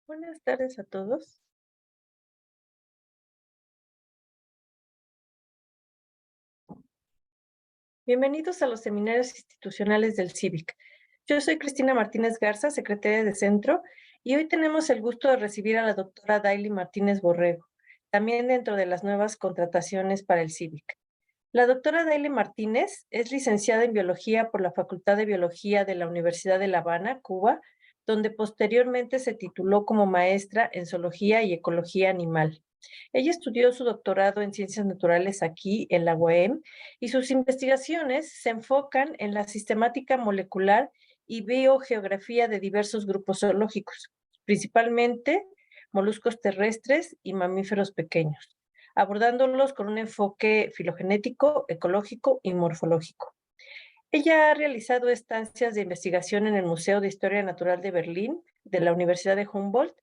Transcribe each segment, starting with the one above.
Buenas tardes a todos. Bienvenidos a los seminarios institucionales del CIVIC. Yo soy Cristina Martínez Garza, secretaria de Centro, y hoy tenemos el gusto de recibir a la doctora Daily Martínez Borrego, también dentro de las nuevas contrataciones para el CIVIC. La doctora Daily Martínez es licenciada en Biología por la Facultad de Biología de la Universidad de La Habana, Cuba, donde posteriormente se tituló como maestra en Zoología y Ecología Animal. Ella estudió su doctorado en Ciencias Naturales aquí en la UAM y sus investigaciones se enfocan en la sistemática molecular y biogeografía de diversos grupos zoológicos, principalmente moluscos terrestres y mamíferos pequeños, abordándolos con un enfoque filogenético, ecológico y morfológico. Ella ha realizado estancias de investigación en el Museo de Historia Natural de Berlín, de la Universidad de Humboldt,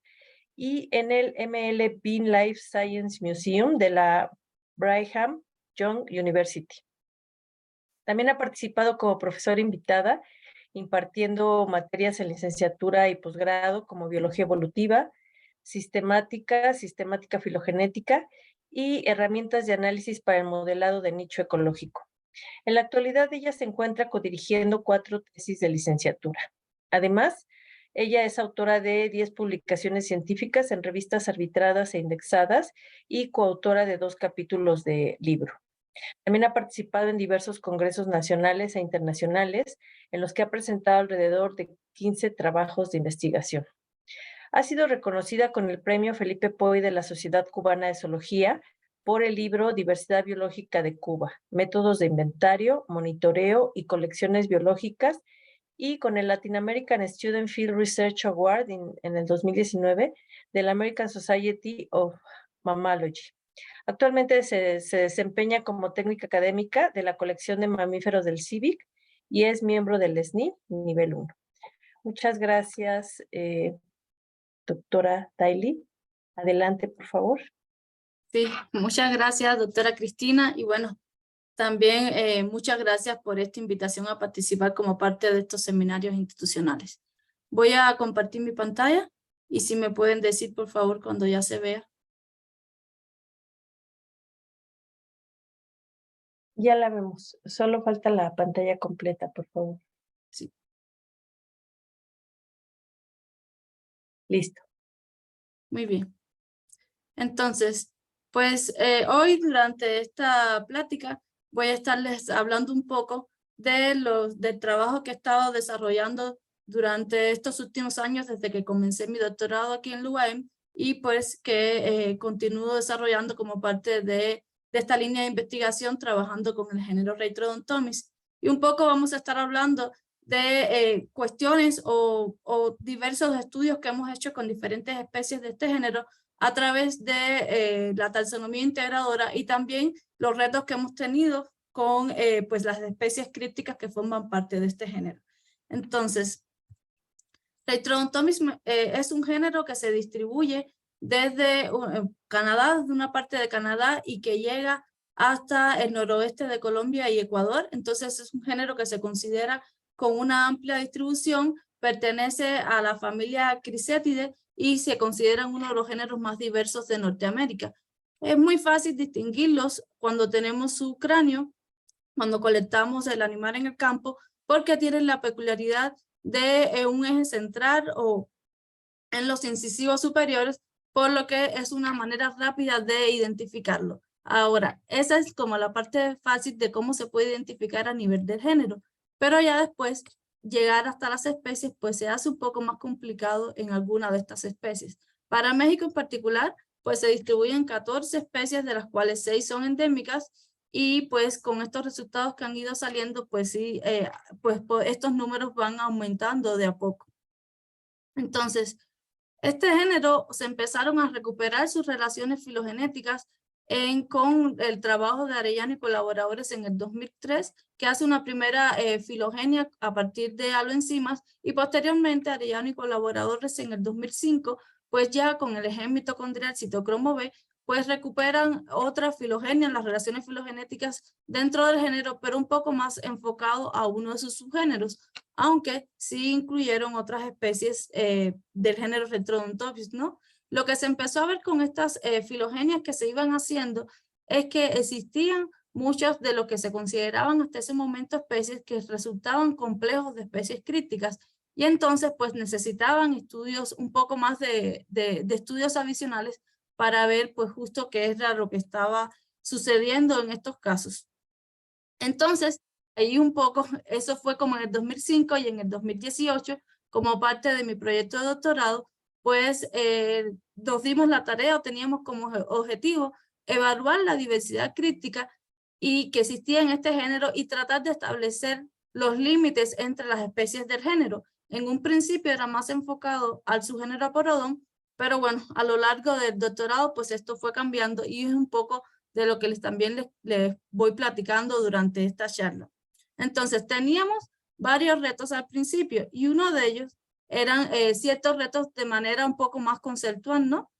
y en el ML Bean Life Science Museum de la Brigham Young University. También ha participado como profesora invitada, impartiendo materias en licenciatura y posgrado como biología evolutiva, sistemática filogenética y herramientas de análisis para el modelado de nicho ecológico. En la actualidad, ella se encuentra codirigiendo 4 tesis de licenciatura. Además, ella es autora de 10 publicaciones científicas en revistas arbitradas e indexadas y coautora de 2 capítulos de libro. También ha participado en diversos congresos nacionales e internacionales, en los que ha presentado alrededor de 15 trabajos de investigación. Ha sido reconocida con el Premio Felipe Poy de la Sociedad Cubana de Zoología por el libro Diversidad Biológica de Cuba, Métodos de Inventario, Monitoreo y Colecciones Biológicas, y con el Latin American Student Field Research Award en el 2019 de la American Society of Mammalogy. Actualmente se desempeña como técnica académica de la colección de mamíferos del CIVIC y es miembro del SNI nivel 1. Muchas gracias, doctora Daily. Adelante, por favor. Sí, muchas gracias, doctora Cristina. Y bueno, también muchas gracias por esta invitación a participar como parte de estos seminarios institucionales. Voy a compartir mi pantalla y si me pueden decir, por favor, cuando ya se vea. Ya la vemos. Solo falta la pantalla completa, por favor. Sí. Listo. Muy bien. Entonces, pues hoy durante esta plática voy a estarles hablando un poco del trabajo que he estado desarrollando durante estos últimos años desde que comencé mi doctorado aquí en la UAM y pues que continúo desarrollando como parte de esta línea de investigación trabajando con el género Reitrodontomys. Y un poco vamos a estar hablando de cuestiones o diversos estudios que hemos hecho con diferentes especies de este género a través de la taxonomía integradora y también los retos que hemos tenido con pues las especies crípticas que forman parte de este género. Entonces, Reitrodontomys es un género que se distribuye desde Canadá, desde una parte de Canadá y que llega hasta el noroeste de Colombia y Ecuador. Entonces es un género que se considera con una amplia distribución, pertenece a la familia Chrysetidae y se consideran uno de los géneros más diversos de Norteamérica. Es muy fácil distinguirlos cuando tenemos su cráneo, cuando colectamos el animal en el campo, porque tienen la peculiaridad de un eje central o en los incisivos superiores, por lo que es una manera rápida de identificarlo. Ahora, esa es como la parte fácil de cómo se puede identificar a nivel del género, pero ya después llegar hasta las especies pues se hace un poco más complicado en alguna de estas especies. Para México en particular, pues se distribuyen 14 especies, de las cuales 6 son endémicas, y pues con estos resultados que han ido saliendo, pues sí, pues estos números van aumentando de a poco. Entonces, este género se empezaron a recuperar sus relaciones filogenéticas con el trabajo de Arellano y colaboradores en el 2003, que hace una primera filogenia a partir de aloenzimas, y posteriormente Arellano y colaboradores en el 2005, pues ya con el gen mitocondrial citocromo B, pues recuperan otras filogenias, las relaciones filogenéticas dentro del género, pero un poco más enfocado a uno de sus subgéneros, aunque sí incluyeron otras especies del género Retrodontops, ¿no? Lo que se empezó a ver con estas filogenias que se iban haciendo es que existían muchas de lo que se consideraban hasta ese momento especies que resultaban complejos de especies críticas, y entonces pues necesitaban estudios un poco más de estudios adicionales para ver pues justo qué era lo que estaba sucediendo en estos casos. Entonces, ahí un poco, eso fue como en el 2005 y en el 2018, como parte de mi proyecto de doctorado, pues nos dimos la tarea o teníamos como objetivo evaluar la diversidad crítica y que existía en este género y tratar de establecer los límites entre las especies del género. En un principio era más enfocado al subgénero Aporodon, pero bueno, a lo largo del doctorado pues esto fue cambiando y es un poco de lo que también les voy platicando durante esta charla. Entonces teníamos varios retos al principio y uno de ellos eran ciertos retos de manera un poco más conceptual, ¿no?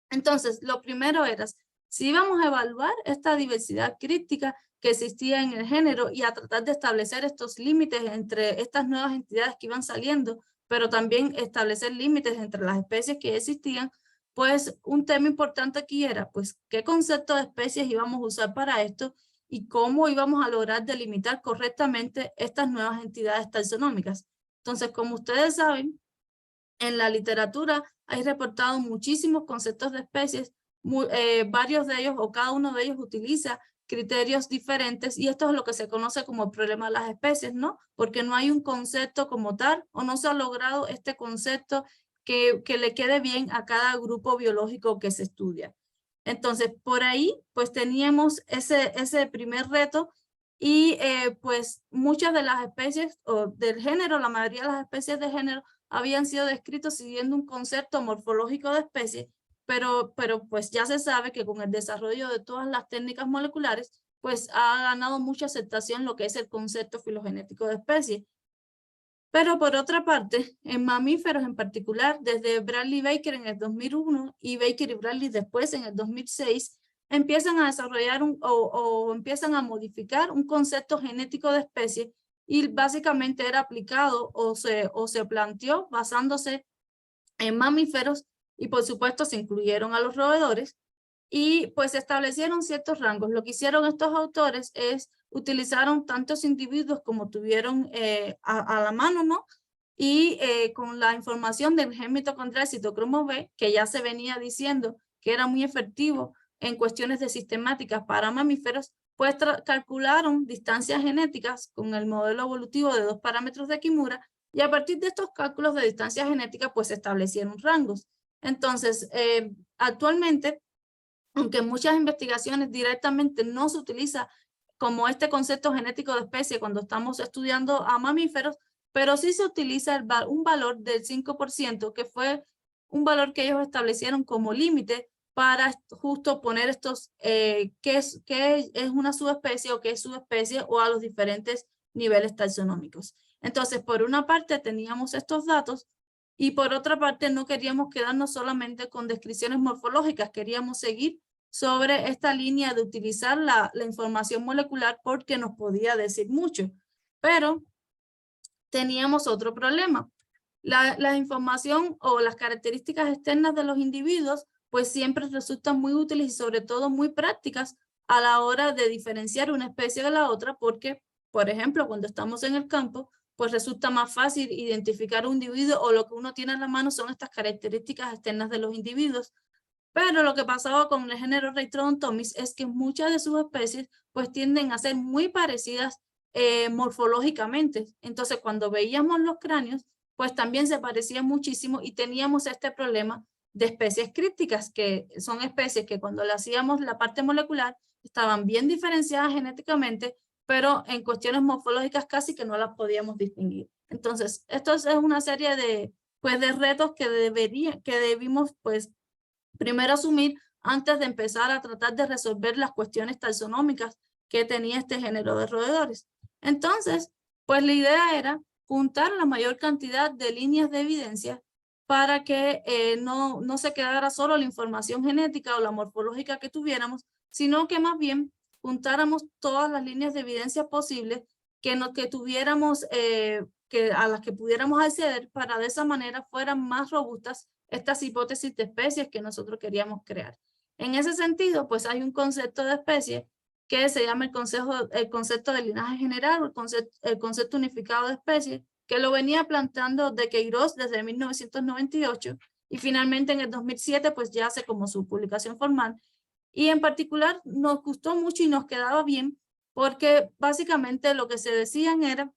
Entonces lo primero era, si íbamos a evaluar esta diversidad crítica que existía en el género y a tratar de establecer estos límites entre estas nuevas entidades que iban saliendo, pero también establecer límites entre las especies que existían, pues un tema importante aquí era, pues, qué concepto de especies íbamos a usar para esto y cómo íbamos a lograr delimitar correctamente estas nuevas entidades taxonómicas. Entonces, como ustedes saben, en la literatura hay reportado muchísimos conceptos de especies, varios de ellos o cada uno de ellos utiliza criterios diferentes y esto es lo que se conoce como el problema de las especies, ¿no? Porque no hay un concepto como tal o no se ha logrado este concepto que le quede bien a cada grupo biológico que se estudia. Entonces, por ahí, pues teníamos ese primer reto y pues muchas de las especies o del género, la mayoría de las especies de género habían sido descritos siguiendo un concepto morfológico de especie, pero pues ya se sabe que con el desarrollo de todas las técnicas moleculares, pues ha ganado mucha aceptación lo que es el concepto filogenético de especie. Pero por otra parte, en mamíferos en particular, desde Bradley Baker en el 2001 y Baker y Bradley después en el 2006, empiezan a desarrollar o empiezan a modificar un concepto genético de especie y básicamente era aplicado o se planteó basándose en mamíferos y por supuesto se incluyeron a los roedores y pues establecieron ciertos rangos. Lo que hicieron estos autores es utilizaron tantos individuos como tuvieron a la mano, ¿no? Y con la información del gen mitocondrial citocromo B, que ya se venía diciendo que era muy efectivo en cuestiones de sistemáticas para mamíferos, pues calcularon distancias genéticas con el modelo evolutivo de 2 parámetros de Kimura y a partir de estos cálculos de distancia genética pues se establecieron rangos. Entonces, actualmente, aunque en muchas investigaciones directamente no se utiliza como este concepto genético de especie cuando estamos estudiando a mamíferos, pero sí se utiliza un valor del 5%, que fue un valor que ellos establecieron como límite para justo poner estos, qué es una subespecie o qué es subespecie o a los diferentes niveles taxonómicos. Entonces, por una parte teníamos estos datos y por otra parte no queríamos quedarnos solamente con descripciones morfológicas, queríamos seguir sobre esta línea de utilizar la información molecular porque nos podía decir mucho, pero teníamos otro problema. La información o las características externas de los individuos pues siempre resultan muy útiles y sobre todo muy prácticas a la hora de diferenciar una especie de la otra porque, por ejemplo, cuando estamos en el campo, pues resulta más fácil identificar un individuo o lo que uno tiene en la mano son estas características externas de los individuos. Pero lo que pasaba con el género Retrodontomys es que muchas de sus especies pues tienden a ser muy parecidas morfológicamente. Entonces cuando veíamos los cráneos pues también se parecían muchísimo y teníamos este problema de especies críticas, que son especies que cuando le hacíamos la parte molecular estaban bien diferenciadas genéticamente, pero en cuestiones morfológicas casi que no las podíamos distinguir. Entonces, esto es una serie de retos que debimos pues primero asumir antes de empezar a tratar de resolver las cuestiones taxonómicas que tenía este género de roedores. Entonces, pues la idea era juntar la mayor cantidad de líneas de evidencia para que no se quedara solo la información genética o la morfológica que tuviéramos, sino que más bien juntáramos todas las líneas de evidencia posibles que tuviéramos, a las que pudiéramos acceder, para de esa manera fueran más robustas estas hipótesis de especies que nosotros queríamos crear. En ese sentido, pues hay un concepto de especie que se llama el concepto de linaje general, el concepto unificado de especie, que lo venía planteando de Queiroz desde 1998 y finalmente en el 2007 pues ya hace como su publicación formal. Y en particular nos gustó mucho y nos quedaba bien porque básicamente lo que se decían era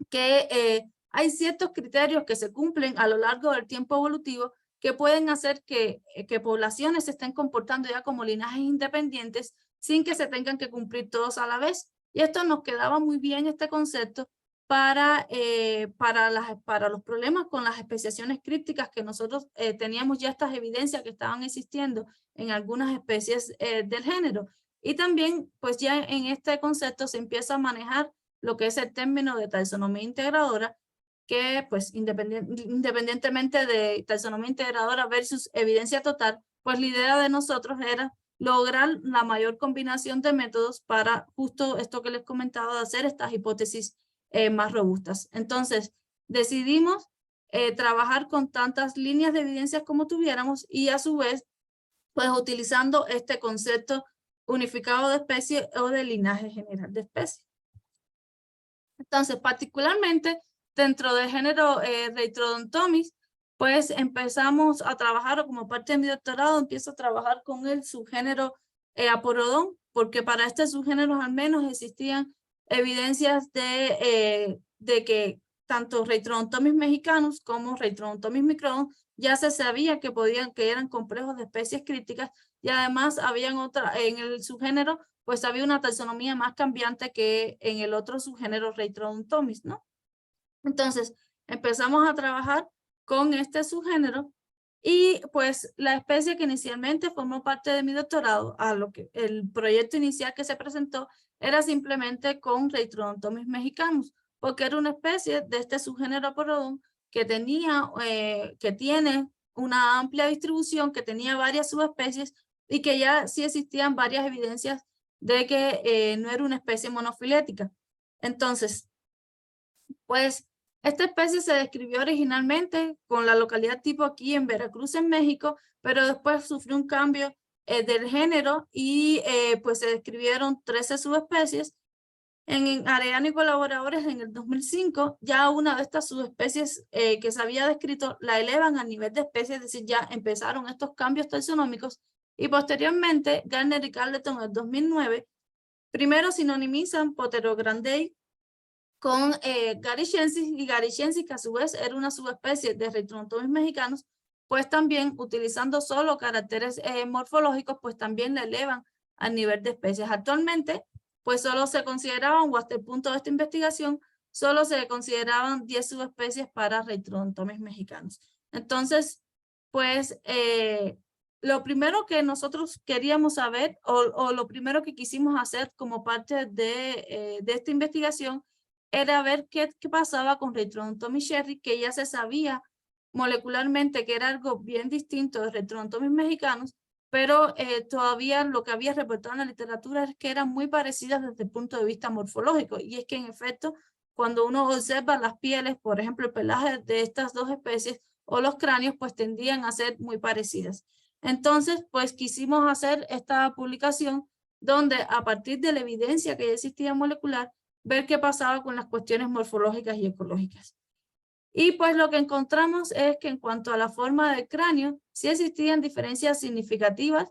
que hay ciertos criterios que se cumplen a lo largo del tiempo evolutivo que pueden hacer que poblaciones se estén comportando ya como linajes independientes sin que se tengan que cumplir todos a la vez. Y esto nos quedaba muy bien, este concepto, para los problemas con las especiaciones crípticas que nosotros teníamos ya estas evidencias que estaban existiendo en algunas especies del género. Y también, pues ya en este concepto se empieza a manejar lo que es el término de taxonomía integradora, que pues independientemente de taxonomía integradora versus evidencia total, pues la idea de nosotros era lograr la mayor combinación de métodos para justo esto que les comentaba, de hacer estas hipótesis más robustas. Entonces, decidimos trabajar con tantas líneas de evidencias como tuviéramos y a su vez, pues utilizando este concepto unificado de especie o de linaje general de especie. Entonces, particularmente dentro del género Reitrodontomys, pues empezamos a trabajar, o como parte de mi doctorado, empiezo a trabajar con el subgénero Aporodon, porque para este subgénero al menos existían evidencias de que tanto Reitrodontomys mexicanus como Reitrodontomys microdon ya se sabía que eran complejos de especies críticas, y además habían en el subgénero pues había una taxonomía más cambiante que en el otro subgénero Reitrodontomys, ¿no? Entonces, empezamos a trabajar con este subgénero y pues la especie que inicialmente formó parte de mi doctorado, el proyecto inicial que se presentó era simplemente con Reitrodontomys mexicanus, porque era una especie de este subgénero Aporodon que tiene una amplia distribución, que tenía varias subespecies y que ya sí existían varias evidencias de que no era una especie monofilética. Entonces, pues esta especie se describió originalmente con la localidad tipo aquí en Veracruz, en México, pero después sufrió un cambio del género y pues se describieron 13 subespecies. En Arellano y colaboradores en el 2005, ya una de estas subespecies que se había descrito la elevan a nivel de especie, es decir, ya empezaron estos cambios taxonómicos, y posteriormente Garner y Carleton en el 2009 primero sinonimizan Poterograndei con Garichensis, y Garichensis, que a su vez era una subespecie de Reitrodontomys mexicanus, pues también utilizando solo caracteres morfológicos, pues también la elevan al nivel de especies. Actualmente, pues solo se consideraban, o hasta el punto de esta investigación, solo se consideraban 10 subespecies para Reitrodontomys mexicanus. Entonces, pues lo primero que nosotros queríamos saber, o lo primero que quisimos hacer como parte de esta investigación, era ver qué pasaba con Reitrodontomys sherry, que ya se sabía molecularmente que era algo bien distinto de Reitrodontomys mexicanus, pero todavía lo que había reportado en la literatura es que eran muy parecidas desde el punto de vista morfológico, y es que en efecto, cuando uno observa las pieles, por ejemplo, el pelaje de estas dos especies o los cráneos, pues tendían a ser muy parecidas. Entonces, pues quisimos hacer esta publicación donde a partir de la evidencia que ya existía molecular, ver qué pasaba con las cuestiones morfológicas y ecológicas. Y pues lo que encontramos es que en cuanto a la forma del cráneo, sí existían diferencias significativas,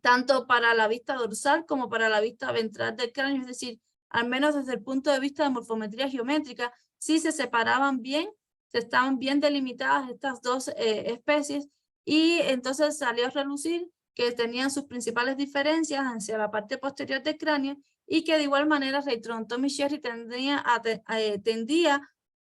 tanto para la vista dorsal como para la vista ventral del cráneo, es decir, al menos desde el punto de vista de morfometría geométrica, sí se separaban bien, estaban bien delimitadas estas dos especies, y entonces salió a relucir que tenían sus principales diferencias hacia la parte posterior del cráneo, y que de igual manera Reitrodontomys sherry tendía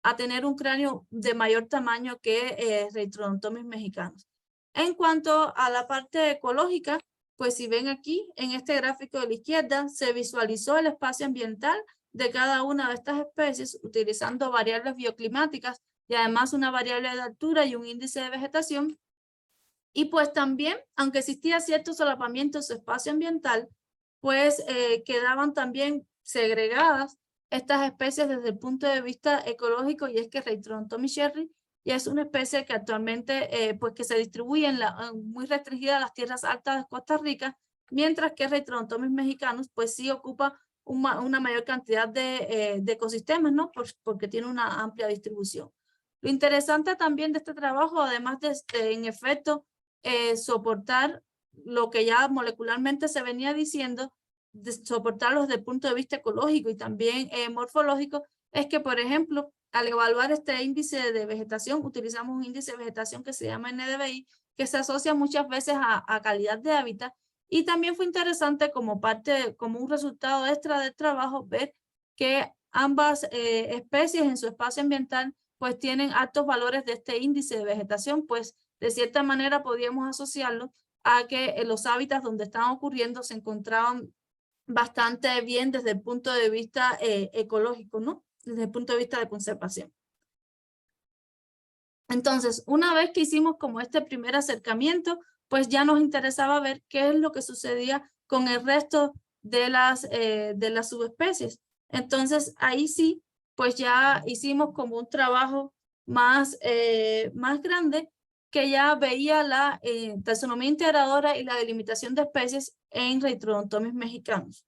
a tener un cráneo de mayor tamaño que Reitrodontomys mexicanus. En cuanto a la parte ecológica, pues si ven aquí en este gráfico de la izquierda, se visualizó el espacio ambiental de cada una de estas especies utilizando variables bioclimáticas y además una variable de altura y un índice de vegetación. Y pues también, aunque existía cierto solapamiento en su espacio ambiental, pues quedaban también segregadas estas especies desde el punto de vista ecológico, y es que Reitrodontomys sherry y es una especie que actualmente pues que se distribuye muy restringida a las tierras altas de Costa Rica, mientras que Reitrodontomys mexicanus pues sí ocupa una mayor cantidad de ecosistemas, ¿no? Porque tiene una amplia distribución. Lo interesante también de este trabajo, además de en efecto soportar lo que ya molecularmente se venía diciendo, soportarlos desde el punto de vista ecológico y también morfológico, es que, por ejemplo, al evaluar este índice de vegetación, utilizamos un índice de vegetación que se llama NDVI, que se asocia muchas veces a calidad de hábitat, y también fue interesante como un resultado extra del trabajo, ver que ambas especies en su espacio ambiental pues tienen altos valores de este índice de vegetación, pues de cierta manera podíamos asociarlo a que los hábitats donde estaban ocurriendo se encontraban bastante bien desde el punto de vista ecológico, ¿no? Desde el punto de vista de conservación. Entonces, una vez que hicimos como este primer acercamiento, pues ya nos interesaba ver qué es lo que sucedía con el resto de las subespecies. Entonces, ahí sí, pues ya hicimos como un trabajo más grande, que ya veía la taxonomía integradora y la delimitación de especies en Reitrodontomys mexicanus.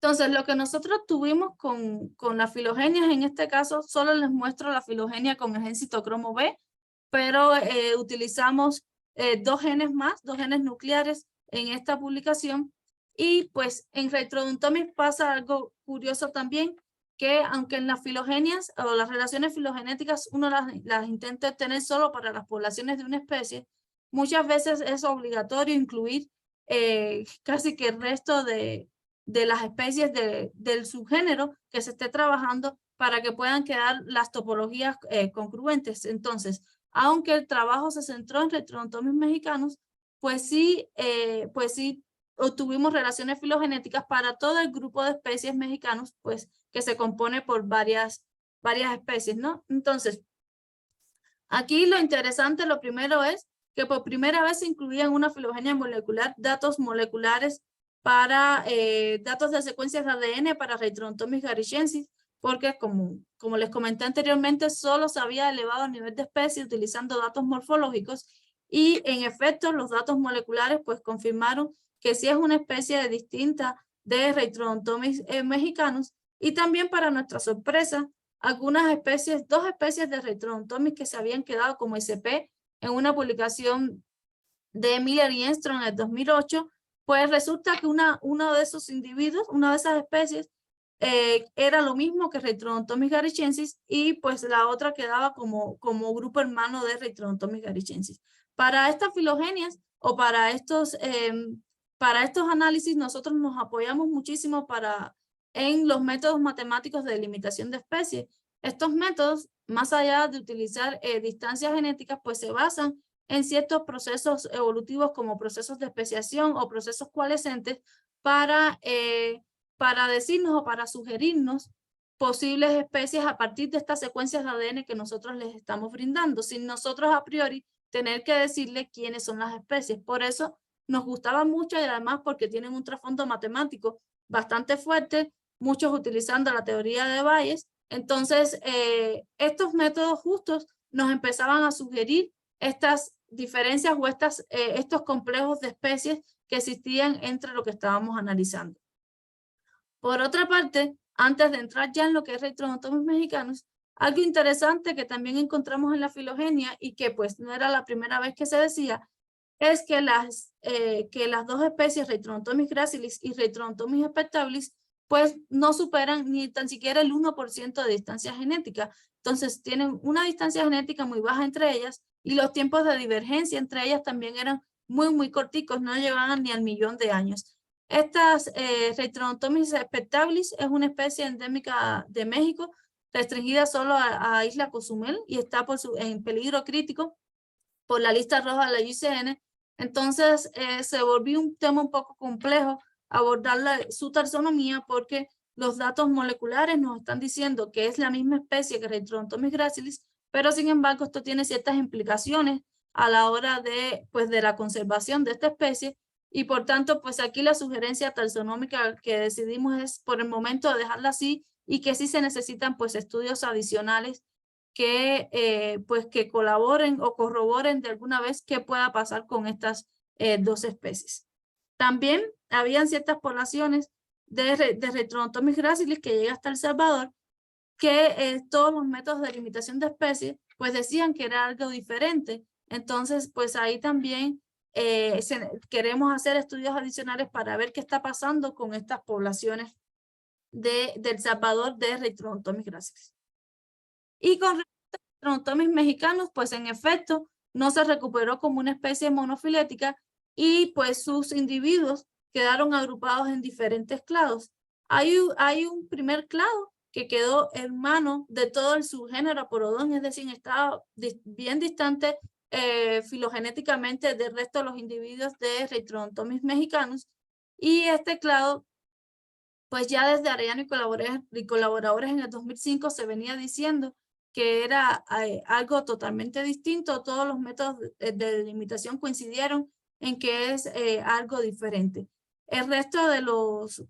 Entonces, lo que nosotros tuvimos con las filogenias, en este caso, solo les muestro la filogenia con el gen citocromo B, pero utilizamos dos genes nucleares en esta publicación. Y pues en Reitrodontomys pasa algo curioso también, que aunque en las filogenias o las relaciones filogenéticas uno las intenta tener solo para las poblaciones de una especie, muchas veces es obligatorio incluir casi que el resto de las especies del subgénero que se esté trabajando para que puedan quedar las topologías congruentes. Entonces, aunque el trabajo se centró en Reitrodontomys mexicanus, pues sí obtuvimos relaciones filogenéticas para todo el grupo de especies mexicanos, pues que se compone por varias especies, ¿no? Entonces, aquí lo interesante, lo primero es que por primera vez se incluía en una filogenia molecular datos moleculares para datos de secuencias de ADN para Reitrodontomys garichensis, porque como les comenté anteriormente, solo se había elevado el nivel de especie utilizando datos morfológicos, y en efecto los datos moleculares pues confirmaron que sí es una especie distinta de Reitrodontomys mexicanus. Y también, para nuestra sorpresa, dos especies de Reitrodontomys que se habían quedado como SP en una publicación de Miller y Enstrom en el 2008, pues resulta que uno de esos individuos, una de esas especies, era lo mismo que Reitrodontomys garichensis, y pues la otra quedaba como grupo hermano de Reitrodontomys garichensis. Para estas filogenias o para estos análisis, nosotros nos apoyamos muchísimo en los métodos matemáticos de delimitación de especies. Estos métodos, más allá de utilizar distancias genéticas, pues se basan en ciertos procesos evolutivos como procesos de especiación o procesos coalescentes para decirnos o para sugerirnos posibles especies a partir de estas secuencias de ADN que nosotros les estamos brindando, sin nosotros a priori tener que decirles quiénes son las especies. Por eso nos gustaba mucho, y además porque tienen un trasfondo matemático bastante fuerte, muchos utilizando la teoría de Bayes. Entonces, estos métodos justos nos empezaban a sugerir estas diferencias o estos complejos de especies que existían entre lo que estábamos analizando. Por otra parte, antes de entrar ya en lo que es Reitrodontomys mexicanus, algo interesante que también encontramos en la filogenia y que pues no era la primera vez que se decía, es que las dos especies Reitrodontomys gracilis y Reitrodontomys spectabilis pues no superan ni tan siquiera el 1% de distancia genética. Entonces tienen una distancia genética muy baja entre ellas, y los tiempos de divergencia entre ellas también eran muy corticos, no llegaban ni al 1.000.000 de años. Estas Reitrodontomys spectabilis es una especie endémica de México, restringida solo a Isla Cozumel, y está en peligro crítico por la lista roja de la IUCN. Entonces se volvió un tema un poco complejo abordar su taxonomía, porque los datos moleculares nos están diciendo que es la misma especie que Reitrodontomys gracilis, pero sin embargo esto tiene ciertas implicaciones a la hora de, pues, de la conservación de esta especie, y por tanto, pues aquí la sugerencia taxonómica que decidimos es por el momento dejarla así, y que sí se necesitan pues estudios adicionales que, pues, que colaboren o corroboren de alguna vez qué pueda pasar con estas dos especies. También habían ciertas poblaciones de Reitrodontomys gracilis que llega hasta El Salvador, que todos los métodos de limitación de especies pues decían que era algo diferente. Entonces, pues ahí también queremos hacer estudios adicionales para ver qué está pasando con estas poblaciones de El Salvador de Reitrodontomys gracilis. Y con Reitrodontomys mexicanos, pues en efecto, no se recuperó como una especie monofilética, y pues sus individuos quedaron agrupados en diferentes clados. Hay un primer clado que quedó hermano de todo el subgénero Aporodon, es decir, estaba bien distante filogenéticamente del resto de los individuos de Reitrodontomys mexicanos, y este clado, pues ya desde Arellano y colaboradores en el 2005 se venía diciendo que era algo totalmente distinto. Todos los métodos de delimitación coincidieron en que es algo diferente. El resto de los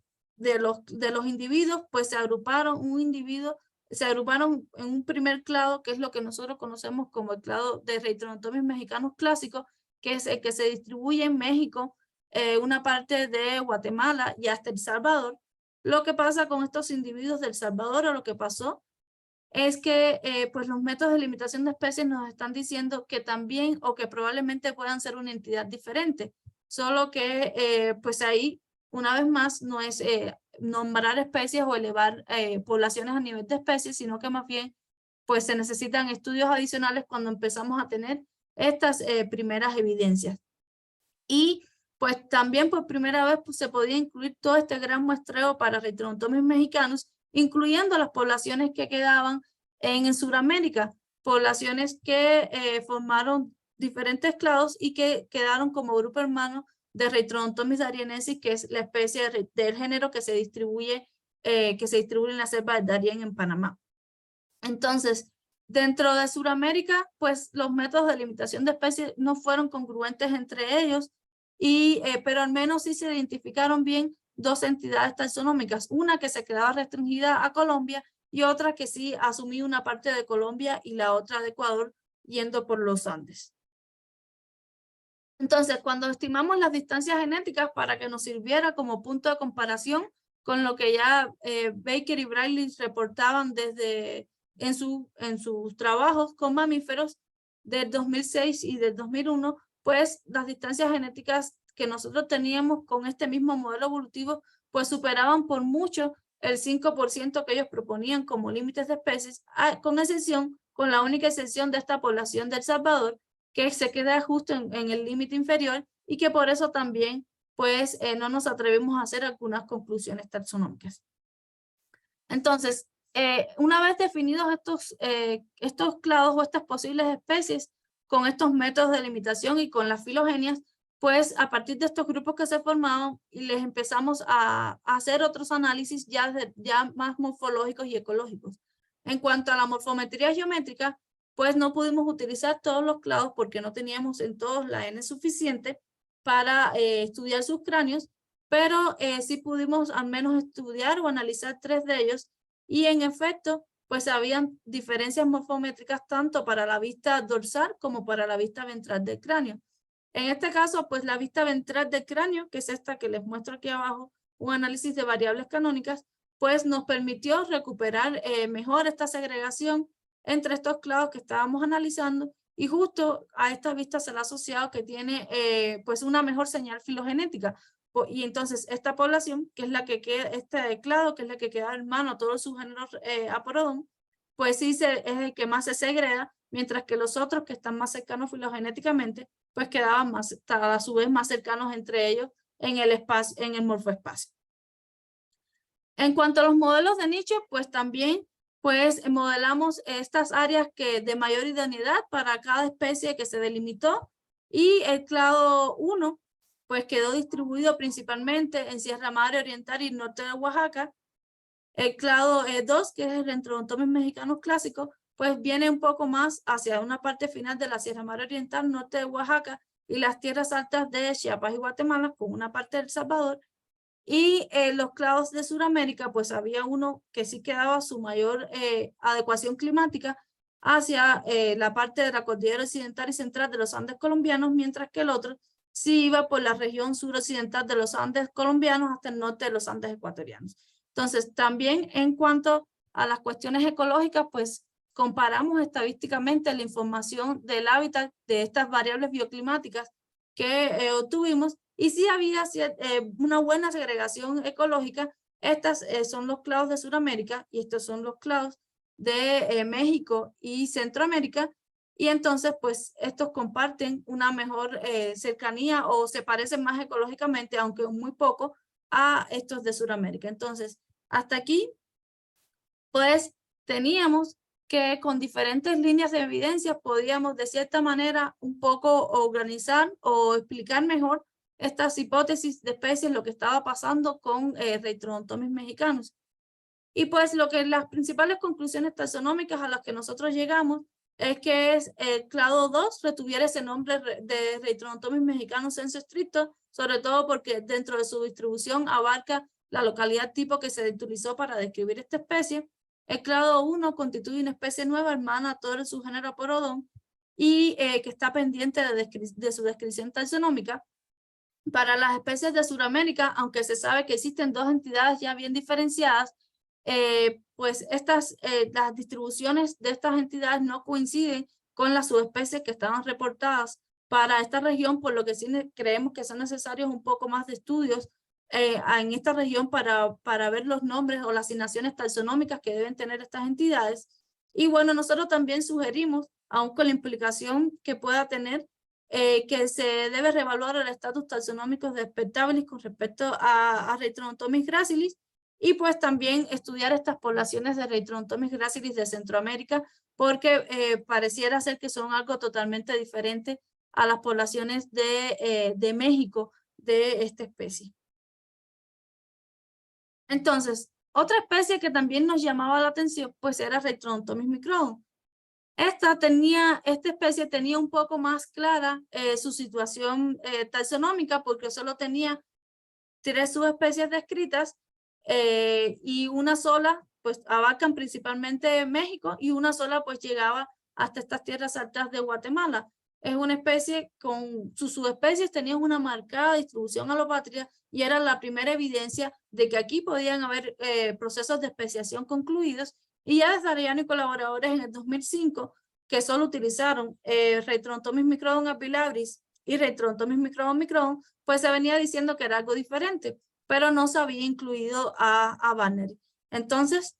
individuos pues se agruparon en un primer clado, que es lo que nosotros conocemos como el clado de Reitrodontomys mexicanos clásicos, que es el que se distribuye en México, una parte de Guatemala y hasta El Salvador. Lo que pasa con estos individuos de El Salvador, o lo que pasó, es que pues los métodos de limitación de especies nos están diciendo que también, o que probablemente puedan ser una entidad diferente, solo que pues ahí, una vez más, no es nombrar especies o elevar poblaciones a nivel de especies, sino que más bien pues se necesitan estudios adicionales cuando empezamos a tener estas primeras evidencias. Y pues también por primera vez pues, se podía incluir todo este gran muestreo para Reitrodontomys mexicanos, incluyendo las poblaciones que quedaban en Sudamérica, poblaciones que formaron diferentes clados y que quedaron como grupo hermano de Reitrodontomys dariensis, que es la especie del género que se distribuye en la selva del Darién en Panamá. Entonces, dentro de Sudamérica, pues los métodos de limitación de especies no fueron congruentes entre ellos, pero al menos sí se identificaron bien dos entidades taxonómicas, una que se quedaba restringida a Colombia y otra que sí asumía una parte de Colombia y la otra de Ecuador, yendo por los Andes. Entonces, cuando estimamos las distancias genéticas para que nos sirviera como punto de comparación con lo que ya Baker y Bradley reportaban en sus trabajos con mamíferos del 2006 y del 2001, pues las distancias genéticas que nosotros teníamos con este mismo modelo evolutivo, pues superaban por mucho el 5% que ellos proponían como límites de especies, con la única excepción de esta población de El Salvador, que se queda justo en el límite inferior, y que por eso también pues no nos atrevimos a hacer algunas conclusiones taxonómicas. Entonces, una vez definidos estos clados o estas posibles especies con estos métodos de limitación y con las filogenias, pues a partir de estos grupos que se formaban, y les empezamos a hacer otros análisis ya más morfológicos y ecológicos. En cuanto a la morfometría geométrica, pues no pudimos utilizar todos los clados porque no teníamos en todos la N suficiente para estudiar sus cráneos, pero sí pudimos al menos estudiar o analizar 3 de ellos, y en efecto, pues habían diferencias morfométricas tanto para la vista dorsal como para la vista ventral del cráneo. En este caso, pues la vista ventral del cráneo, que es esta que les muestro aquí abajo, un análisis de variables canónicas, pues nos permitió recuperar mejor esta segregación entre estos clados que estábamos analizando, y justo a esta vista se le ha asociado que tiene pues una mejor señal filogenética. Y entonces esta población, que es la que queda, este clado, que es la que queda hermano a todos los subgéneros Aporodon, pues sí es el que más se segrega, mientras que los otros que están más cercanos filogenéticamente, pues quedaban a su vez más cercanos entre ellos en el morfoespacio. En cuanto a los modelos de nicho, pues también pues modelamos estas áreas de mayor idoneidad para cada especie que se delimitó, y el clado 1 pues quedó distribuido principalmente en Sierra Madre Oriental y norte de Oaxaca, El clado 2, que es el Rentrodontomis mexicanos clásico, pues viene un poco más hacia una parte final de la Sierra Madre Oriental, norte de Oaxaca, y las tierras altas de Chiapas y Guatemala, con una parte de El Salvador. Y los clados de Sudamérica, pues había uno que sí quedaba su mayor adecuación climática hacia la parte de la cordillera occidental y central de los Andes colombianos, mientras que el otro sí iba por la región suroccidental de los Andes colombianos hasta el norte de los Andes ecuatorianos. Entonces, también en cuanto a las cuestiones ecológicas, pues comparamos estadísticamente la información del hábitat de estas variables bioclimáticas que obtuvimos, y sí había una buena segregación ecológica. Estas son los clados de Sudamérica y estos son los clados de México y Centroamérica, y entonces pues estos comparten una mejor cercanía o se parecen más ecológicamente, aunque muy poco, a estos de Sudamérica. Entonces, hasta aquí pues teníamos que con diferentes líneas de evidencia podíamos de cierta manera un poco organizar o explicar mejor estas hipótesis de especies, lo que estaba pasando con Rheitrodontomis mexicanos. Y pues las principales conclusiones taxonómicas a las que nosotros llegamos es que el clado 2 retuviera ese nombre de Rheitrodontomis mexicanos sensu estricto, sobre todo porque dentro de su distribución abarca la localidad tipo que se utilizó para describir esta especie. El clado 1 constituye una especie nueva hermana a todo el subgénero Aporodon y que está pendiente de su descripción taxonómica. Para las especies de Sudamérica, aunque se sabe que existen dos entidades ya bien diferenciadas, pues las distribuciones de estas entidades no coinciden con las subespecies que estaban reportadas para esta región, por lo que sí creemos que son necesarios un poco más de estudios en esta región para ver los nombres o las asignaciones taxonómicas que deben tener estas entidades. Y bueno, nosotros también sugerimos, aun con la implicación que pueda tener, que se debe reevaluar el estatus taxonómico de Spectabilis con respecto a Rheitrodontomis gracilis, y pues también estudiar estas poblaciones de Rheitrodontomis gracilis de Centroamérica, porque pareciera ser que son algo totalmente diferente a las poblaciones de México de esta especie. Entonces, otra especie que también nos llamaba la atención pues era Rheitrodontomis microdon. Esta especie tenía un poco más clara su situación taxonómica, porque solo tenía 3 subespecies descritas y una sola pues abarcan principalmente México y una sola pues llegaba hasta estas tierras altas de Guatemala. Es una especie con sus subespecies tenían una marcada distribución alopátrica y era la primera evidencia de que aquí podían haber procesos de especiación concluidos. Y ya desde Arellano y colaboradores en el 2005, que solo utilizaron Rheitrodontomis microdon apilabris y Rheitrodontomis microdon, pues se venía diciendo que era algo diferente, pero no se había incluido a Banner. Entonces,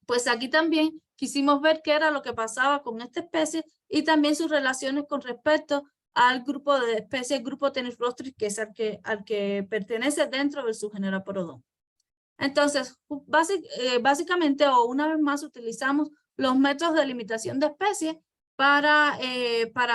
pues aquí también quisimos ver qué era lo que pasaba con esta especie y también sus relaciones con respecto al grupo de especies, grupo Tenirostris, que es al que pertenece dentro del subgénero Aporodon. Entonces, básicamente, o una vez más, utilizamos los métodos de limitación de especies para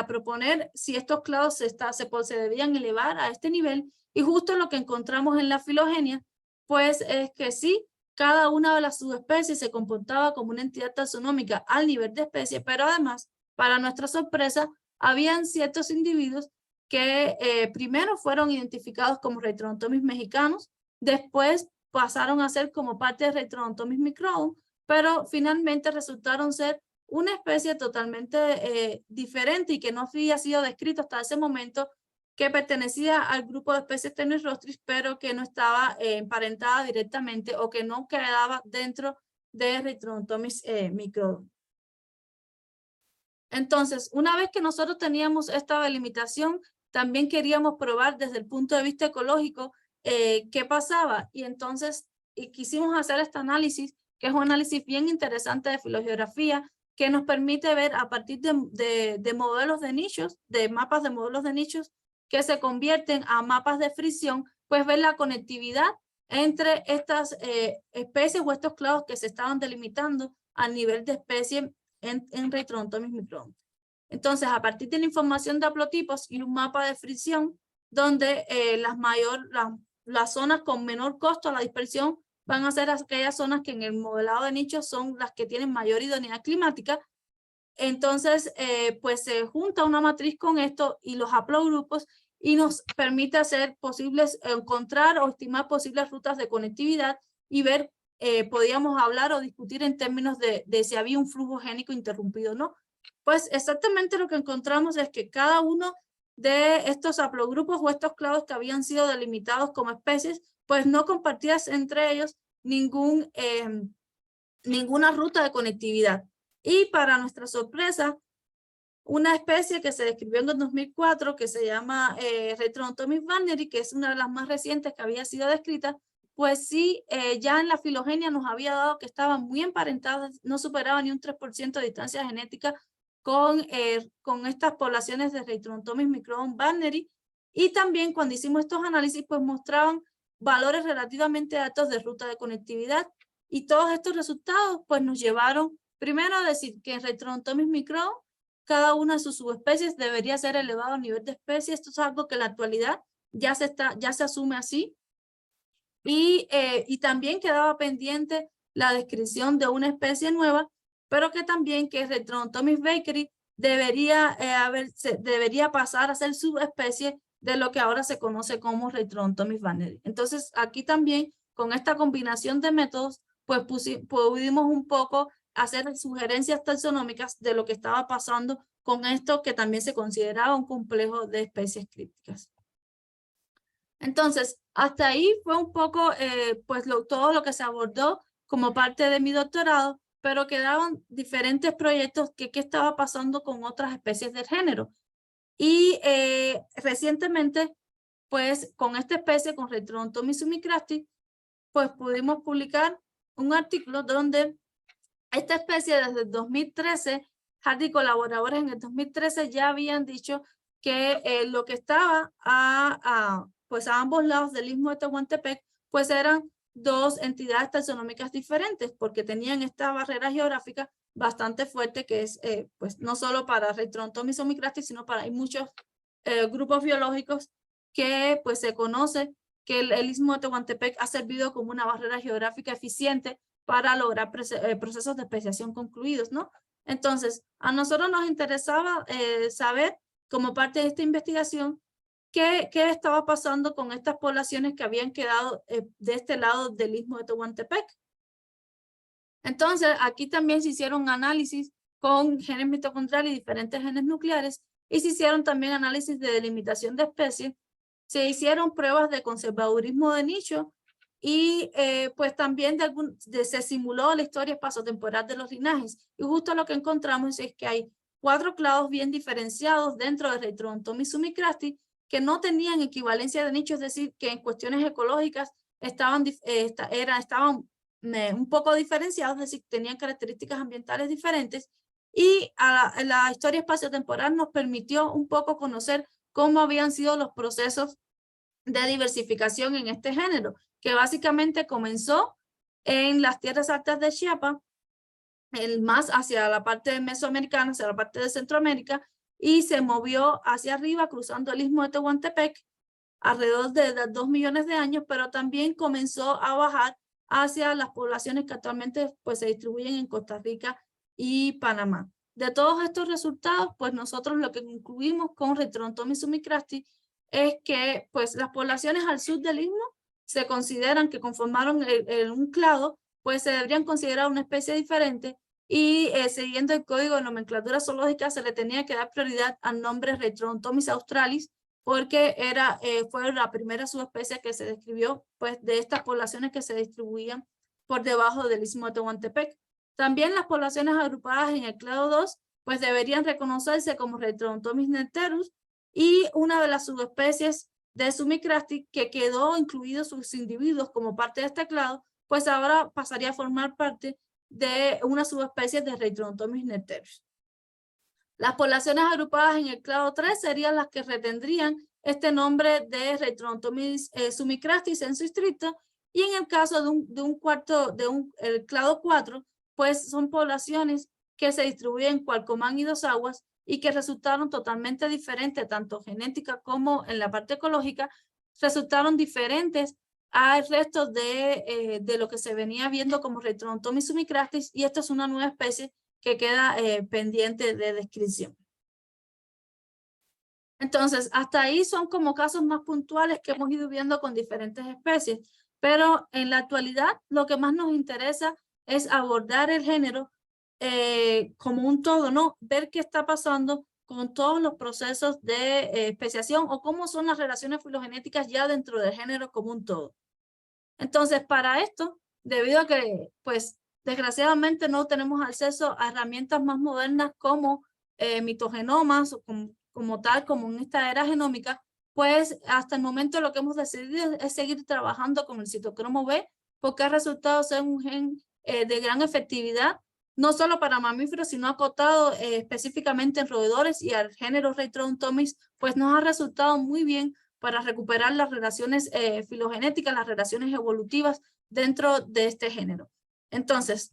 proponer si estos clados se debían elevar a este nivel, y justo lo que encontramos en la filogenia, pues es que sí, cada una de las subespecies se comportaba como una entidad taxonómica al nivel de especie, pero además, para nuestra sorpresa, habían ciertos individuos que primero fueron identificados como Rheitrodontomis mexicanos, después pasaron a ser como parte de Rheitrodontomis microdon, pero finalmente resultaron ser una especie totalmente diferente y que no había sido descrito hasta ese momento, que pertenecía al grupo de especies Tenirostris, pero que no estaba emparentada directamente o que no quedaba dentro de Rheitrodontomis microdon. Entonces, una vez que nosotros teníamos esta delimitación, también queríamos probar desde el punto de vista ecológico qué pasaba, y entonces quisimos hacer este análisis, que es un análisis bien interesante de filogeografía, que nos permite ver a partir de modelos de nichos, de mapas de modelos de nichos que se convierten a mapas de fricción, pues ver la conectividad entre estas especies o estos clados que se estaban delimitando a nivel de especie en Rheitrodontomis microdon. Entonces, a partir de la información de haplotipos y un mapa de fricción, donde las zonas con menor costo a la dispersión van a ser aquellas zonas que en el modelado de nichos son las que tienen mayor idoneidad climática. Entonces, pues se junta una matriz con esto y los haplogrupos y nos permite hacer posibles, encontrar o estimar posibles rutas de conectividad y ver, podíamos hablar o discutir en términos de si había un flujo génico interrumpido o no. Pues exactamente lo que encontramos es que cada uno de estos haplogrupos o estos clados que habían sido delimitados como especies, pues no compartían entre ellos ninguna ruta de conectividad. Y para nuestra sorpresa, una especie que se describió en el 2004, que se llama Retronotomys wagneri, que es una de las más recientes que había sido descrita, pues sí, ya en la filogenia nos había dado que estaban muy emparentadas, no superaba ni un 3% de distancia genética con estas poblaciones de Retronotomys microdon wagneri, y también cuando hicimos estos análisis, pues mostraban valores relativamente altos de ruta de conectividad, y todos estos resultados pues nos llevaron primero a decir que en Retronotomys microdon cada una de sus subespecies debería ser elevado a nivel de especie. Esto es algo que en la actualidad ya se asume así. Y también quedaba pendiente la descripción de una especie nueva, pero que también que Retronotomys bakeri debería pasar a ser subespecie de lo que ahora se conoce como Retronotomys wagneri. Entonces, aquí también, con esta combinación de métodos, pues pudimos un poco hacer sugerencias taxonómicas de lo que estaba pasando con esto que también se consideraba un complejo de especies críticas. Entonces, hasta ahí fue un poco pues todo lo que se abordó como parte de mi doctorado, pero quedaban diferentes proyectos que qué estaba pasando con otras especies del género. Y recientemente, pues con esta especie, con Retronotomys sumicrasti, pues pudimos publicar un artículo donde esta especie desde el 2013, Hardy y colaboradores en el 2013 ya habían dicho que lo que estaba pues a ambos lados del istmo de Tehuantepec, pues eran dos entidades taxonómicas diferentes, porque tenían esta barrera geográfica bastante fuerte, que es pues no solo para Retronotomys sumicrasti, sino para hay muchos grupos biológicos que pues se conoce que el istmo de Tehuantepec ha servido como una barrera geográfica eficiente para lograr procesos de especiación concluidos, ¿no? Entonces, a nosotros nos interesaba saber, como parte de esta investigación, qué estaba pasando con estas poblaciones que habían quedado de este lado del istmo de Tehuantepec. Entonces, aquí también se hicieron análisis con genes mitocondriales y diferentes genes nucleares, y se hicieron también análisis de delimitación de especies, se hicieron pruebas de conservadurismo de nicho, y pues también se simuló la historia espaciotemporal de los linajes. Y justo lo que encontramos es que hay 4 clados bien diferenciados dentro de Retronotomys sumicrasti que no tenían equivalencia de nicho, es decir, que en cuestiones ecológicas estaban un poco diferenciados, es decir, tenían características ambientales diferentes. Y la historia espaciotemporal nos permitió un poco conocer cómo habían sido los procesos de diversificación en este género, que básicamente comenzó en las tierras altas de Chiapas, más hacia la parte mesoamericana, hacia la parte de Centroamérica, y se movió hacia arriba cruzando el istmo de Tehuantepec alrededor de 2 millones de años, pero también comenzó a bajar hacia las poblaciones que actualmente pues, se distribuyen en Costa Rica y Panamá. De todos estos resultados, pues nosotros lo que concluimos con Retronotomys sumicrasti es que pues, las poblaciones al sur del istmo se consideran que conformaron un clado, pues se deberían considerar una especie diferente, y siguiendo el código de nomenclatura zoológica se le tenía que dar prioridad al nombre Retronotomys australis, porque fue la primera subespecie que se describió pues, de estas poblaciones que se distribuían por debajo del istmo de Tehuantepec. También las poblaciones agrupadas en el clado 2 pues deberían reconocerse como Retronotomys nectarus, y una de las subespecies de sumicrasti que quedó incluidos sus individuos como parte de este clado, pues ahora pasaría a formar parte de una subespecie de Retronotomys nectarus. Las poblaciones agrupadas en el clado 3 serían las que retendrían este nombre de Retronotomys sumicrasti sensu stricto, y en el caso el clado 4, pues son poblaciones que se distribuyen en Cualcomán y Dos Aguas y que resultaron totalmente diferentes, tanto genética como en la parte ecológica, resultaron diferentes hay restos de lo que se venía viendo como Retrodontoma sumicrastis, y esta es una nueva especie que queda pendiente de descripción. Entonces, hasta ahí son como casos más puntuales que hemos ido viendo con diferentes especies, pero en la actualidad lo que más nos interesa es abordar el género como un todo, ¿no? Ver qué está pasando con todos los procesos de especiación o cómo son las relaciones filogenéticas ya dentro del género como un todo. Entonces, para esto, debido a que, pues, desgraciadamente no tenemos acceso a herramientas más modernas como mitogenomas o como tal, como en esta era genómica, pues hasta el momento lo que hemos decidido es seguir trabajando con el citocromo B, porque ha resultado ser un gen de gran efectividad, no solo para mamíferos, sino acotado específicamente en roedores, y al género Retrodontoma, pues nos ha resultado muy bien para recuperar las relaciones filogenéticas, las relaciones evolutivas dentro de este género. Entonces,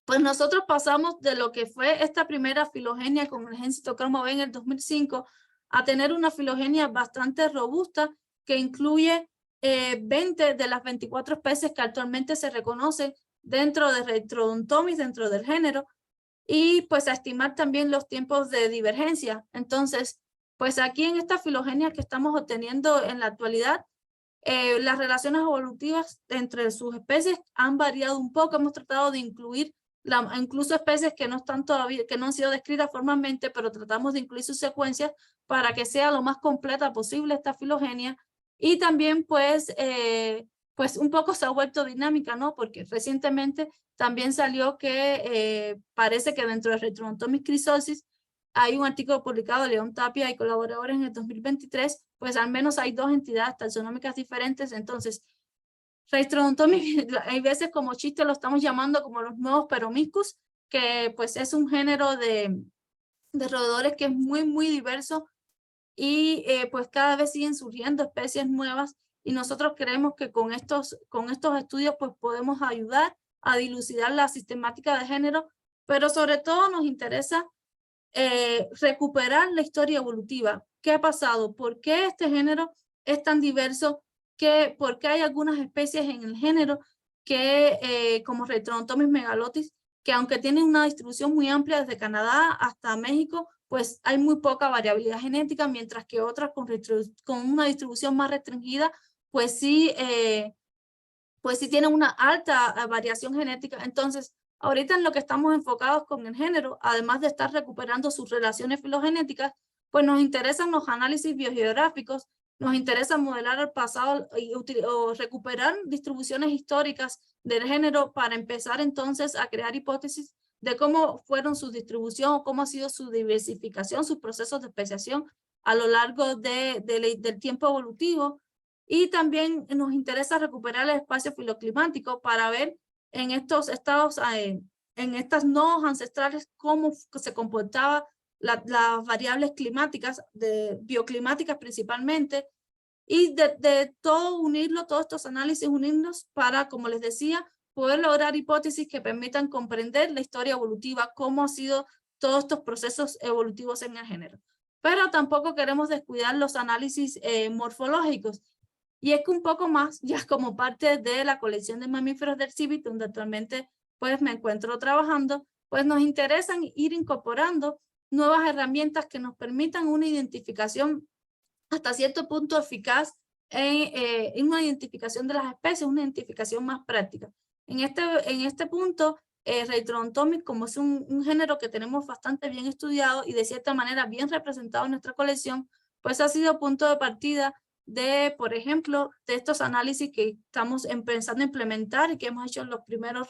pues nosotros pasamos de lo que fue esta primera filogenia con el gen citocromo B en el 2005 a tener una filogenia bastante robusta que incluye 20 de las 24 especies que actualmente se reconocen dentro de Retrodontoma, dentro del género, y pues a estimar también los tiempos de divergencia. Entonces, pues aquí en esta filogenia que estamos obteniendo en la actualidad, las relaciones evolutivas entre sus especies han variado un poco. Hemos tratado de incluir incluso especies que no están todavía, que no han sido descritas formalmente, pero tratamos de incluir sus secuencias para que sea lo más completa posible esta filogenia. Y también pues un poco se ha vuelto dinámica, ¿no? Porque recientemente también salió que parece que dentro de Retrodontoma crisosis hay un artículo publicado de León Tapia y colaboradores en el 2023, pues al menos hay 2 entidades taxonómicas diferentes. Entonces, Retrodontoma, hay veces como chiste lo estamos llamando como los nuevos Peromyscus, que pues es un género de roedores que es muy, muy diverso, y pues cada vez siguen surgiendo especies nuevas, y nosotros creemos que con estos estudios pues podemos ayudar a dilucidar la sistemática de género, pero sobre todo nos interesa recuperar la historia evolutiva. ¿Qué ha pasado? ¿Por qué este género es tan diverso? ¿Por qué hay algunas especies en el género que, como Retrodontoma megalotis, que aunque tienen una distribución muy amplia desde Canadá hasta México, pues hay muy poca variabilidad genética, mientras que otras con una distribución más restringida, pues sí tienen una alta variación genética? Entonces, ahorita en lo que estamos enfocados con el género, además de estar recuperando sus relaciones filogenéticas, pues nos interesan los análisis biogeográficos, nos interesa modelar el pasado o recuperar distribuciones históricas del género para empezar entonces a crear hipótesis de cómo fueron su distribución o cómo ha sido su diversificación, sus procesos de especiación a lo largo del tiempo evolutivo. Y también nos interesa recuperar el espacio filoclimático para ver en estos estados, en estas nodos ancestrales, cómo se comportaban las variables climáticas, bioclimáticas principalmente, y de todo unirlo, todos estos análisis unirlos para, como les decía, poder lograr hipótesis que permitan comprender la historia evolutiva, cómo han sido todos estos procesos evolutivos en el género. Pero tampoco queremos descuidar los análisis morfológicos. Y es que un poco más, ya como parte de la colección de mamíferos del CIBIC, donde actualmente pues me encuentro trabajando, pues nos interesan ir incorporando nuevas herramientas que nos permitan una identificación hasta cierto punto eficaz en una identificación de las especies, una identificación más práctica. En este punto, Retrodontoma, como es un género que tenemos bastante bien estudiado y de cierta manera bien representado en nuestra colección, pues ha sido punto de partida de, por ejemplo, de estos análisis que estamos empezando a implementar y que hemos hecho en los primeros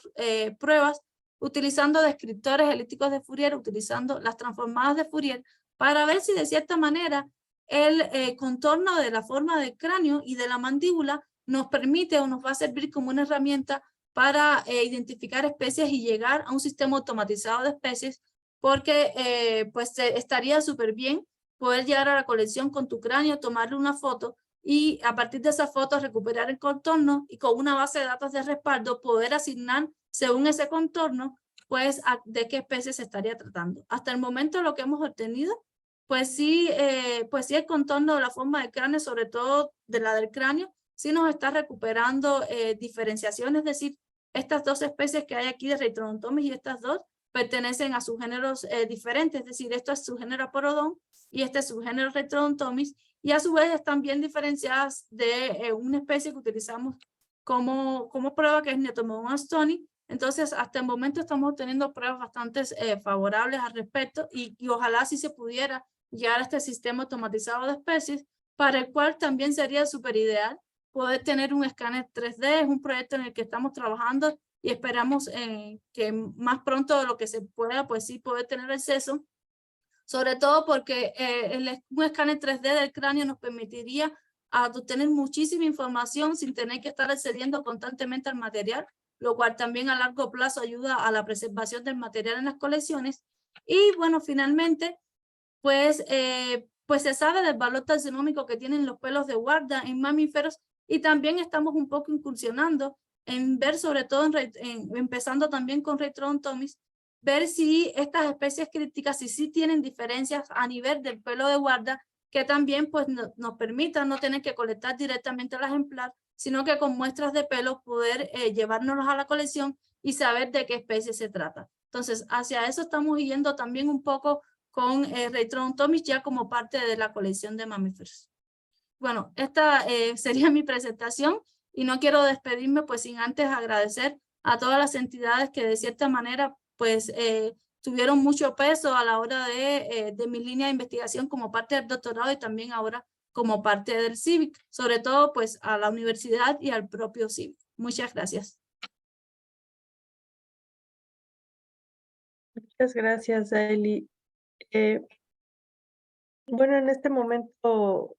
pruebas, utilizando descriptores elípticos de Fourier, utilizando las transformadas de Fourier, para ver si de cierta manera el contorno de la forma del cráneo y de la mandíbula nos permite o nos va a servir como una herramienta para identificar especies y llegar a un sistema automatizado de especies, porque pues estaría súper bien poder llegar a la colección con tu cráneo, tomarle una foto y a partir de esa foto recuperar el contorno, y con una base de datos de respaldo poder asignar según ese contorno pues de qué especie se estaría tratando. Hasta el momento lo que hemos obtenido pues sí el contorno de la forma del cráneo, sobre todo de la del cráneo, sí nos está recuperando diferenciación, es decir, estas dos especies que hay aquí de Reitrodontomis y estas dos pertenecen a subgéneros diferentes, es decir, esto es subgénero Aporodon y este es subgénero Reitrodontomis, y a su vez están bien diferenciadas de una especie que utilizamos como prueba, que es Neotomodon astoni. Entonces, hasta el momento estamos obteniendo pruebas bastante favorables al respecto y ojalá si se pudiera llegar a este sistema automatizado de especies, para el cual también sería súper ideal poder tener un escáner 3D. Es un proyecto en el que estamos trabajando y esperamos que más pronto de lo que se pueda, pues sí, poder tener acceso, sobre todo porque un escáner 3D del cráneo nos permitiría obtener muchísima información sin tener que estar accediendo constantemente al material, lo cual también a largo plazo ayuda a la preservación del material en las colecciones. Y bueno, finalmente, pues se sabe del valor taxonómico que tienen los pelos de guarda en mamíferos, y también estamos un poco incursionando en ver, sobre todo empezando también con Reitrodontomis, ver si estas especies críticas, si sí tienen diferencias a nivel del pelo de guarda, que también pues nos permitan no tener que colectar directamente el ejemplar, sino que con muestras de pelo poder llevárnoslos a la colección y saber de qué especie se trata. Entonces, hacia eso estamos yendo también un poco con Reitrodontomis ya como parte de la colección de mamíferos. Bueno, esta sería mi presentación y no quiero despedirme pues sin antes agradecer a todas las entidades que de cierta manera pues tuvieron mucho peso a la hora de mi línea de investigación como parte del doctorado y también ahora como parte del CIVIC, sobre todo pues a la universidad y al propio CIVIC. Muchas gracias. Muchas gracias, Daily. Bueno, en este momento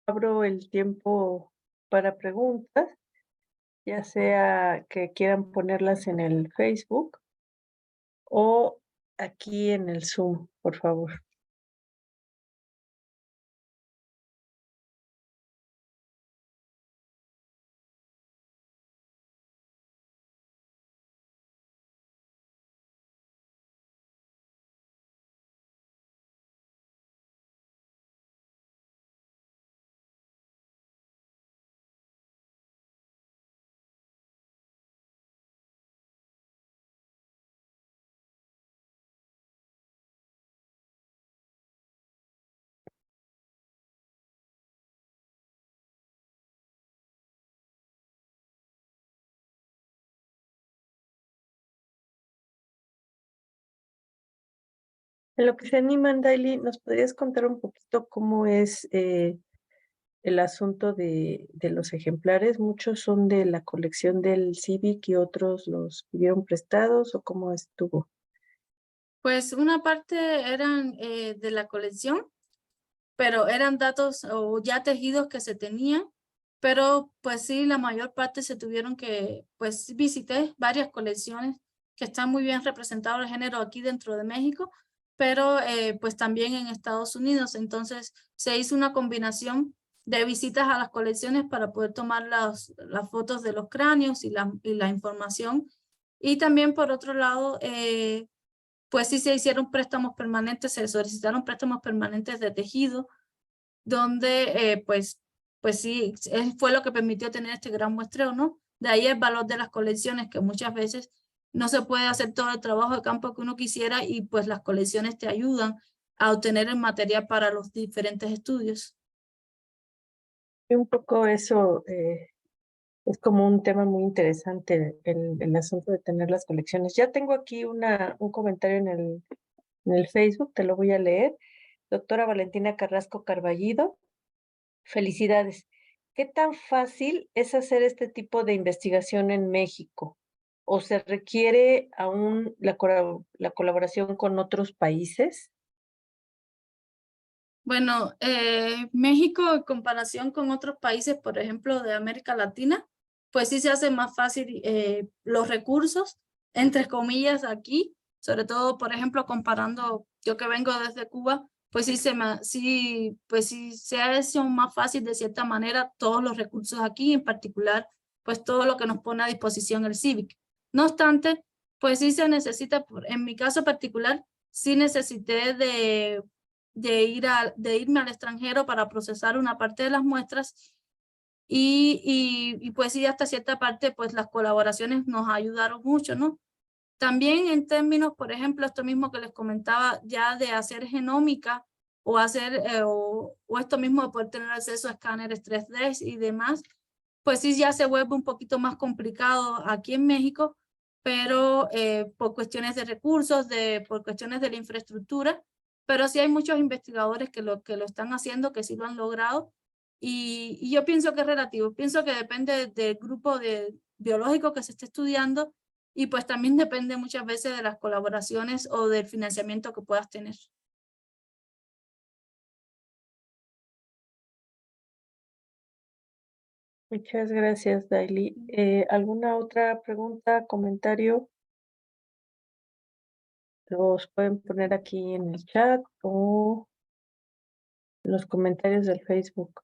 abro el tiempo para preguntas, ya sea que quieran ponerlas en el Facebook o aquí en el Zoom, por favor. En lo que se animan, Daily, ¿nos podrías contar un poquito cómo es el asunto de los ejemplares? ¿Muchos son de la colección del CIVIC y otros los pidieron prestados o cómo estuvo? Pues una parte eran de la colección, pero eran datos o ya tejidos que se tenían, pero pues sí, la mayor parte se tuvieron que, pues visité varias colecciones que están muy bien representados el género aquí dentro de México, pero pues también en Estados Unidos. Entonces se hizo una combinación de visitas a las colecciones para poder tomar las fotos de los cráneos y la información. Y también por otro lado, pues sí se hicieron préstamos permanentes, se solicitaron préstamos permanentes de tejido, donde pues sí, fue lo que permitió tener este gran muestreo, ¿no? De ahí el valor de las colecciones, que muchas veces no se puede hacer todo el trabajo de campo que uno quisiera y pues las colecciones te ayudan a obtener el material para los diferentes estudios. Y un poco eso es como un tema muy interesante, el asunto de tener las colecciones. Ya tengo aquí un comentario en el Facebook, te lo voy a leer. Doctora Valentina Carrasco Carballido, felicidades. ¿Qué tan fácil es hacer este tipo de investigación en México? ¿O se requiere aún la colaboración con otros países? Bueno, México en comparación con otros países, por ejemplo, de América Latina, pues sí se hace más fácil los recursos, entre comillas, aquí, sobre todo, por ejemplo, comparando yo que vengo desde Cuba, pues sí se ha hecho más fácil de cierta manera todos los recursos aquí, en particular, pues todo lo que nos pone a disposición el CIVIC. No obstante, pues sí se necesita, en mi caso particular, sí necesité de irme al extranjero para procesar una parte de las muestras, y pues sí, hasta cierta parte, pues las colaboraciones nos ayudaron mucho, ¿no? También en términos, por ejemplo, esto mismo que les comentaba, ya de hacer genómica o hacer, o esto mismo de poder tener acceso a escáneres 3D y demás, pues sí ya se vuelve un poquito más complicado aquí en México, pero por cuestiones de recursos, por cuestiones de la infraestructura, pero sí hay muchos investigadores que lo están haciendo, que sí lo han logrado, y yo pienso que es relativo, pienso que depende del grupo biológico que se esté estudiando, y pues también depende muchas veces de las colaboraciones o del financiamiento que puedas tener. Muchas gracias, Daily. ¿Alguna otra pregunta, comentario? Los pueden poner aquí en el chat o en los comentarios del Facebook.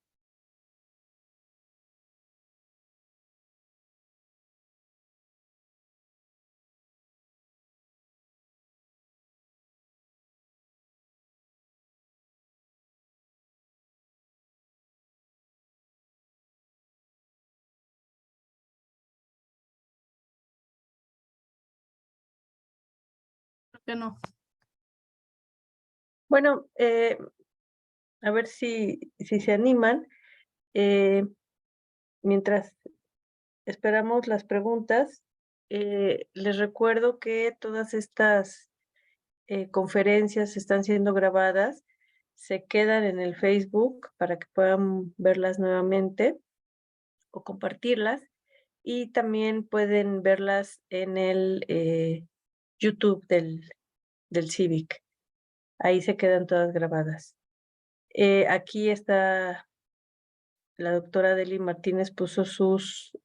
¿Por qué no? Bueno, a ver si se animan. Mientras esperamos las preguntas, les recuerdo que todas estas conferencias están siendo grabadas, se quedan en el Facebook para que puedan verlas nuevamente o compartirlas, y también pueden verlas en el YouTube del CIVIC. Ahí se quedan todas grabadas. Aquí está la doctora Deli Martínez, puso sus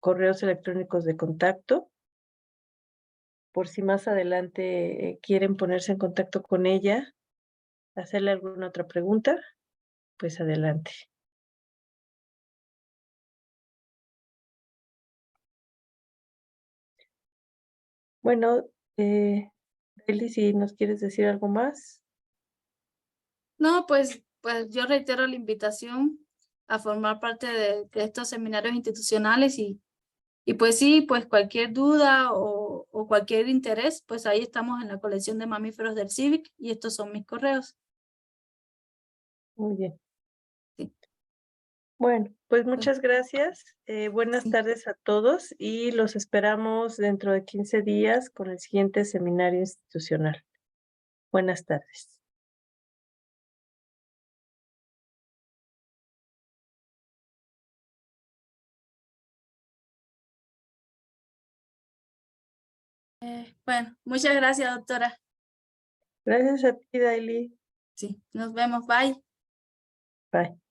correos electrónicos de contacto. Por si más adelante quieren ponerse en contacto con ella, hacerle alguna otra pregunta, pues adelante. Bueno, Deli, si nos quieres decir algo más. No, pues yo reitero la invitación a formar parte de estos seminarios institucionales y pues sí, pues cualquier duda o cualquier interés, pues ahí estamos en la colección de mamíferos del CIVIC y estos son mis correos. Muy bien. Sí. Bueno, pues muchas gracias. Buenas Sí. tardes a todos y los esperamos dentro de 15 días con el siguiente seminario institucional. Buenas tardes. Bueno, muchas gracias, doctora. Gracias a ti, Daily. Sí, nos vemos. Bye. Bye.